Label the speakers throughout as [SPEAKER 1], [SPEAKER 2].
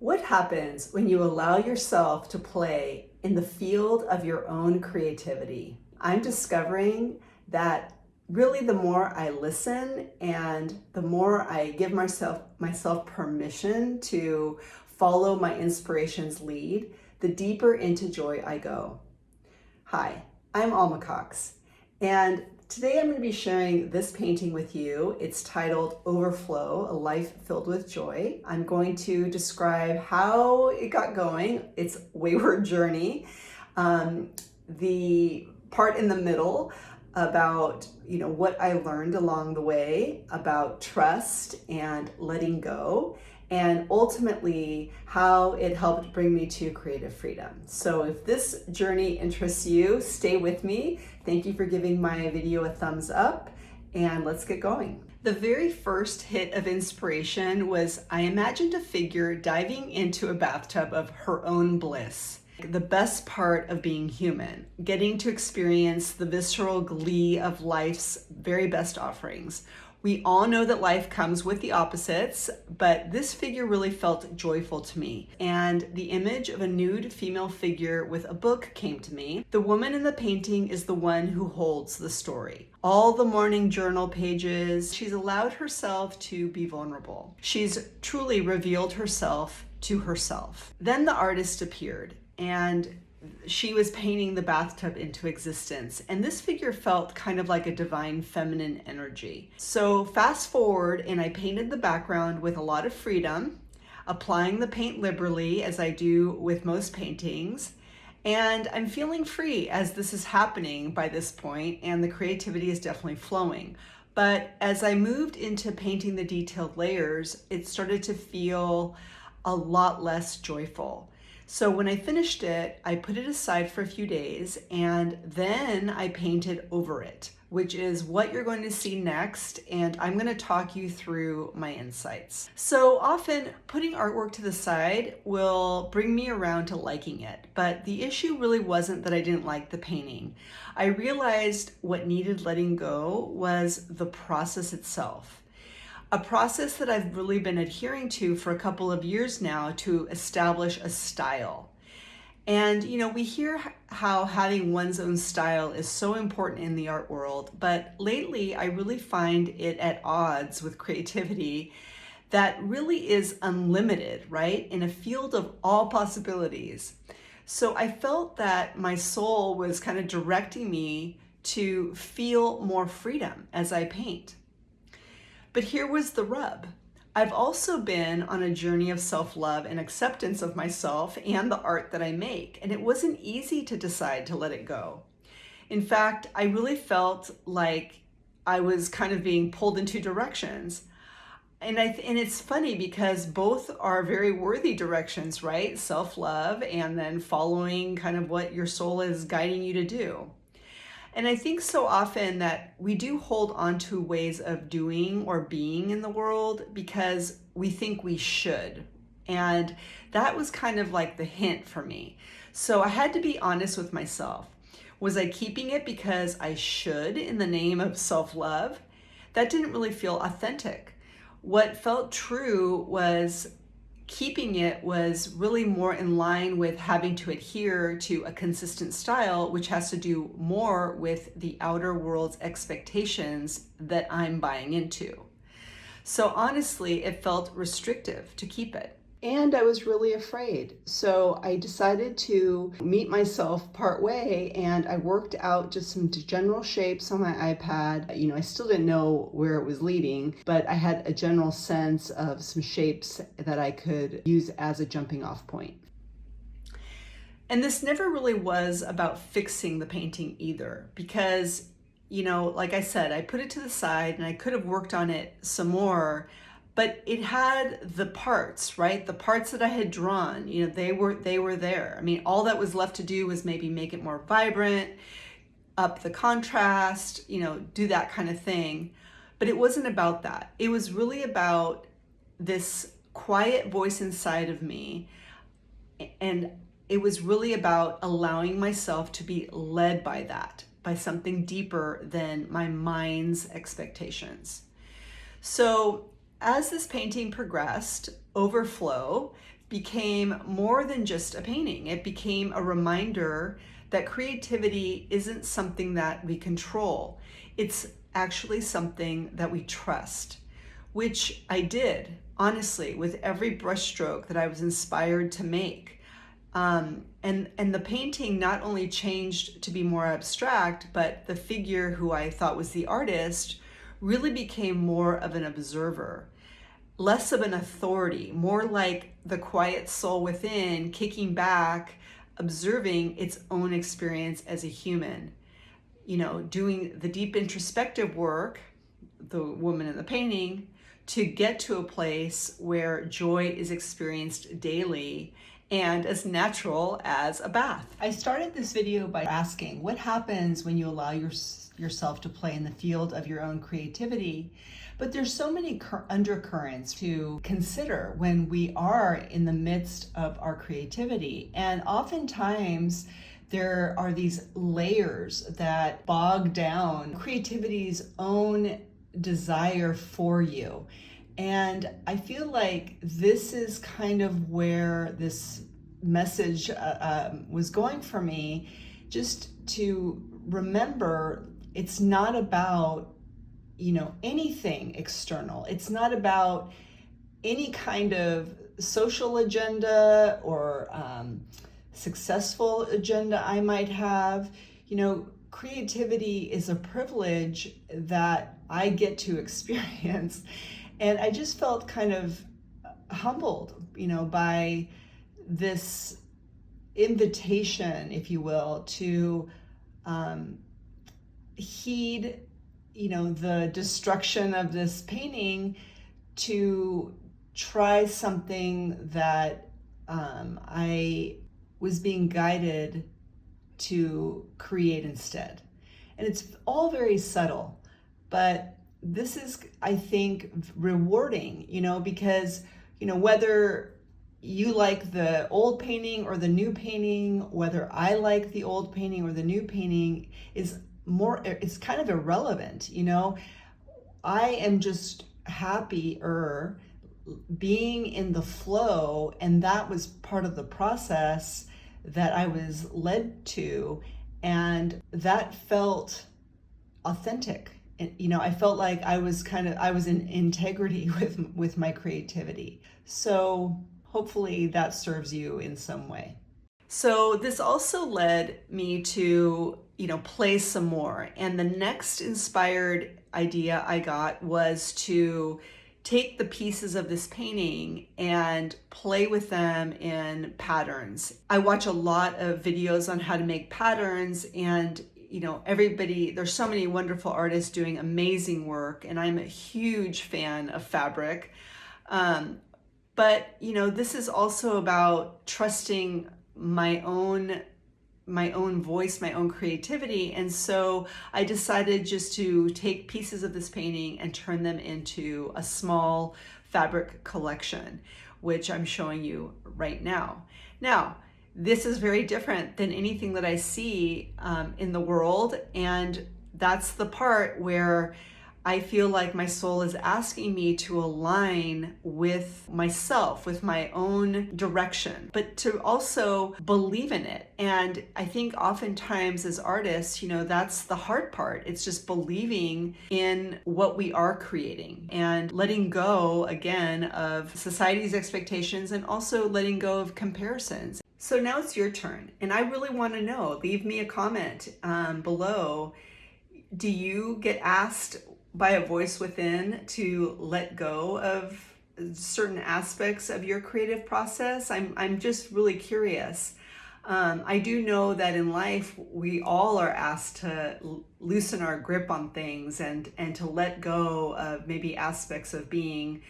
[SPEAKER 1] What happens when you allow yourself to play in the field of your own creativity? I'm discovering that really the more I listen and the more I give myself permission to follow my inspiration's lead, the deeper into joy I go. Hi, I'm Alma Cox, and today I'm going to be sharing this painting with you. It's titled Overflow, A Life Filled with Joy. I'm going to describe how it got going, its wayward journey, the part in the middle about what I learned along the way about trust and letting go, and ultimately how it helped bring me to creative freedom. So if this journey interests you, stay with me. Thank you for giving my video a thumbs up, and let's get going. The very first hit of inspiration was I imagined a figure diving into a bathtub of her own bliss. The best part of being human, getting to experience the visceral glee of life's very best offerings. We all know that life comes with the opposites, but this figure really felt joyful to me. And the image of a nude female figure with a book came to me. The woman in the painting is the one who holds the story. All the morning journal pages, she's allowed herself to be vulnerable. She's truly revealed herself to herself. Then the artist appeared, and she was painting the bathtub into existence. And this figure felt kind of like a divine feminine energy. So fast forward, and I painted the background with a lot of freedom, applying the paint liberally as I do with most paintings. And I'm feeling free as this is happening by this point, and the creativity is definitely flowing. But as I moved into painting the detailed layers, it started to feel a lot less joyful. So when I finished it, I put it aside for a few days, and then I painted over it, which is what you're going to see next, and I'm going to talk you through my insights. So often putting artwork to the side will bring me around to liking it, but the issue really wasn't that I didn't like the painting. I realized what needed letting go was the process itself. A process that I've really been adhering to for a couple of years now to establish a style. And we hear how having one's own style is so important in the art world, but lately I really find it at odds with creativity that really is unlimited, right? In a field of all possibilities. So I felt that my soul was kind of directing me to feel more freedom as I paint. But here was the rub. I've also been on a journey of self-love and acceptance of myself and the art that I make, and it wasn't easy to decide to let it go. In fact, I really felt like I was kind of being pulled in two directions. And it's funny because both are very worthy directions, right? Self-love and then following kind of what your soul is guiding you to do. And I think so often that we do hold on to ways of doing or being in the world because we think we should. And that was kind of like the hint for me. So I had to be honest with myself. Was I keeping it because I should in the name of self-love? That didn't really feel authentic. What felt true was keeping it was really more in line with having to adhere to a consistent style, which has to do more with the outer world's expectations that I'm buying into. So honestly, it felt restrictive to keep it. And I was really afraid. So I decided to meet myself part way, and I worked out just some general shapes on my iPad. I still didn't know where it was leading, but I had a general sense of some shapes that I could use as a jumping off point. And this never really was about fixing the painting either, because, like I said, I put it to the side and I could have worked on it some more. But it had the parts, right? The parts that I had drawn, they were there. I mean, all that was left to do was maybe make it more vibrant, up the contrast, do that kind of thing. But it wasn't about that. It was really about this quiet voice inside of me. And it was really about allowing myself to be led by that, by something deeper than my mind's expectations. So as this painting progressed, Overflow, became more than just a painting. It became a reminder that creativity isn't something that we control. It's actually something that we trust, which I did, honestly, with every brushstroke that I was inspired to make. And the painting not only changed to be more abstract, but the figure who I thought was the artist really became more of an observer, less of an authority, more like the quiet soul within kicking back, observing its own experience as a human. Doing the deep introspective work, the woman in the painting, to get to a place where joy is experienced daily and as natural as a bath. I started this video by asking, what happens when you allow yourself to play in the field of your own creativity? But there's so many undercurrents to consider when we are in the midst of our creativity. And oftentimes there are these layers that bog down creativity's own desire for you. And I feel like this is kind of where this message was going for me, just to remember it's not about anything external. It's not about any kind of social agenda or successful agenda I might have. Creativity is a privilege that I get to experience. And I just felt kind of humbled, by this invitation, if you will, to heed, the destruction of this painting, to try something that I was being guided to create instead. And it's all very subtle, but this is, I think, rewarding, because, whether you like the old painting or the new painting, whether I like the old painting or the new painting it's kind of irrelevant. I am just happier being in the flow, and that was part of the process that I was led to, and that felt authentic. And, I felt like I was in integrity with my creativity. So hopefully that serves you in some way. So this also led me to, play some more. And the next inspired idea I got was to take the pieces of this painting and play with them in patterns. I watch a lot of videos on how to make patterns, and there's so many wonderful artists doing amazing work, and I'm a huge fan of fabric. But this is also about trusting my own voice, my own creativity. And so I decided just to take pieces of this painting and turn them into a small fabric collection, which I'm showing you right now. Now, this is very different than anything that I see in the world. And that's the part where I feel like my soul is asking me to align with myself, with my own direction, but to also believe in it. And I think oftentimes as artists, that's the hard part. It's just believing in what we are creating and letting go again of society's expectations, and also letting go of comparisons. So now it's your turn, and I really want to know, leave me a comment below. Do you get asked by a voice within to let go of certain aspects of your creative process? I'm just really curious. I do know that in life, we all are asked to loosen our grip on things and to let go of maybe aspects of being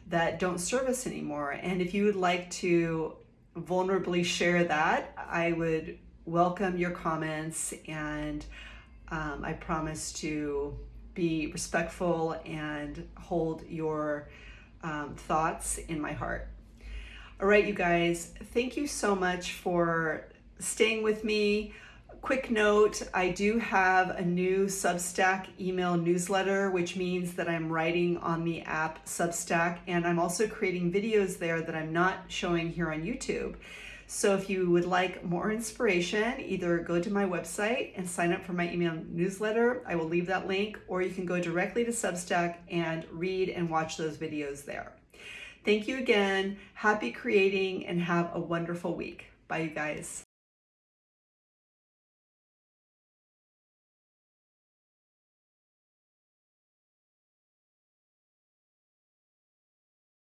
[SPEAKER 1] that don't serve us anymore. And if you would like to vulnerably share that, I would welcome your comments, and I promise to be respectful and hold your thoughts in my heart. All right, you guys, thank you so much for staying with me Quick note, I do have a new Substack email newsletter, which means that I'm writing on the app Substack, and I'm also creating videos there that I'm not showing here on YouTube. So if you would like more inspiration, either go to my website and sign up for my email newsletter. I will leave that link, or you can go directly to Substack and read and watch those videos there. Thank you again. Happy creating and have a wonderful week. Bye, you guys.